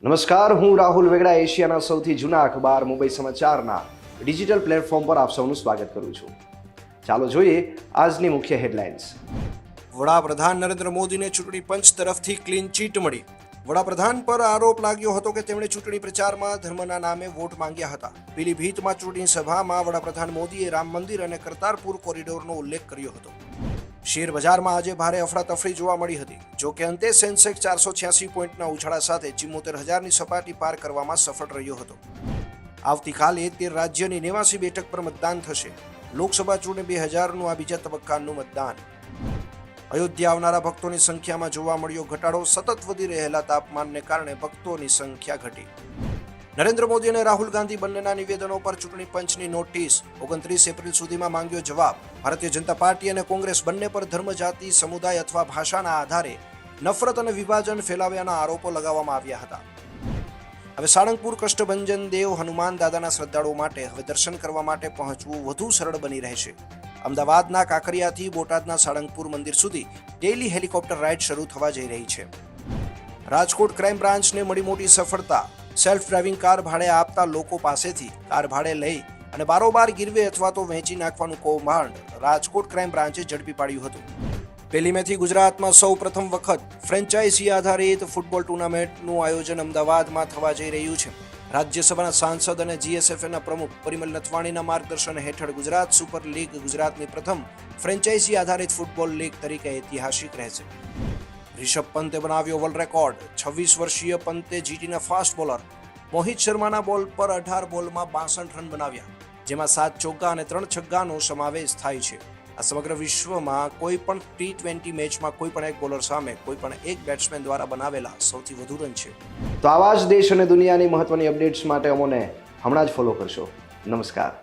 નમસ્કાર, હું રાહુલ વેગડા એશિયાના સૌથી જૂના અખબાર મુંબઈ સમાચારના ડિજિટલ પ્લેટફોર્મ પર આપ સૌનું સ્વાગત કરું છું. ચાલો જોઈએ આજની મુખ્ય હેડલાઇન્સ. વડાપ્રધાન નરેન્દ્ર મોદીને ચૂંટણી પંચ તરફથી ક્લીન ચીટ મળી. વડાપ્રધાન પર આરોપ લાગ્યો હતો કે તેમણે ચૂંટણી પ્રચારમાં ધર્મના નામે વોટ માંગ્યા હતા. પીલીભીતમાં ચૂંટણી સભામાં વડાપ્રધાન મોદીએ રામ મંદિર અને કરતારપુર કોરિડોરનો ઉલ્લેખ કર્યો હતો. શેર બજારમાં આજે ભારે અફરાતફરી જોવા મળી હતી. જો કે અંતે સેન્સેક્સ 486 પોઈન્ટના ઉછાળા સાથે 74,000ની સપાટી પાર કરવામાં સફળ રહ્યો હતો. આવતીકાલે 13 રાજ્યની 89 બેઠક પર મતદાન થશે. લોકસભા ચૂંટણી 2000નું આ બીજા તબક્કાનું મતદાન. અયોધ્યા આવનારા ભક્તોની સંખ્યામાં જોવા મળ્યો ઘટાડો. સતત વધી રહેલા તાપમાનને કારણે ભક્તોની સંખ્યા ઘટી. નરેન્દ્ર મોદી અને રાહુલ ગાંધી બંનેના નિવેદનો પર ચૂંટણી પંચની નોટિસ. 29 એપ્રિલ સુધીમાં માંગ્યો જવાબ. ભારતીય જનતા પાર્ટી અને કોંગ્રેસ બંને પર ધર્મ, જાતિ, સમુદાય અથવા ભાષાના આધારે નફરત અને વિભાજન ફેલાવ્યાના આરોપો લગાવવામાં આવ્યા હતા. હવે સાળંગપુર કષ્ટભંજન દેવ હનુમાન દાદાના શ્રદ્ધાળુઓ માટે હવે દર્શન કરવા માટે પહોંચવું વધુ સરળ બની રહેશે. અમદાવાદના કાંકરિયાથી બોટાદના સાળંગપુર મંદિર સુધી ડેઇલી હેલિકોપ્ટર રાઇડ શરૂ થવા જઈ રહી છે. રાજકોટ ક્રાઇમ બ્રાન્ચને મળી મોટી સફળતા. સેલ્ફ ડ્રાઇવિંગ કાર ભાડે આપતા લોકો પાસેથી કાર ભાડે લઈ અને બારોબાર ગીરવે અથવા તો વેચી નાખવાનું કૌભાંડ રાજકોટ ક્રાઇમ બ્રાન્ચે ઝડપી પાડ્યું હતું. 1 મેથી ગુજરાતમાં સૌ પ્રથમ વખત ફ્રેન્ચાઇઝી આધારિત ફૂટબોલ ટુર્નામેન્ટનું આયોજન અમદાવાદમાં થવા જઈ રહ્યું છે. રાજ્યસભાના સાંસદ અને જીએસએફના પ્રમુખ પરિમલ નથવાણીના માર્ગદર્શન હેઠળ ગુજરાત સુપર લીગ ગુજરાતની પ્રથમ ફ્રેન્ચાઇઝી આધારિત ફૂટબોલ લીગ તરીકે ઐતિહાસિક રહેશે. રિષભ પંતે બનાવ્યો વર્લ્ડ રેકોર્ડ. 26 વર્ષીય પંતે જીટીના ફાસ્ટ બોલર મોહિત શર્માના બોલ પર 18 બોલમાં 62 રન બનાવ્યા, જેમાં 7 ચોગ્ગા અને 3 છગ્ગાનો સમાવેશ થાય છે. આ સમગ્ર વિશ્વમાં કોઈ પણ T20 મેચમાં કોઈ પણ એક બોલર સામે કોઈ પણ એક બેટ્સમેન દ્વારા બનાવેલા સૌથી વધુ રન છે. તો આવા જ દેશ અને દુનિયાની મહત્વની અપડેટ્સ માટે અમોને હમણાં જ ફોલો કરશો. નમસ્કાર.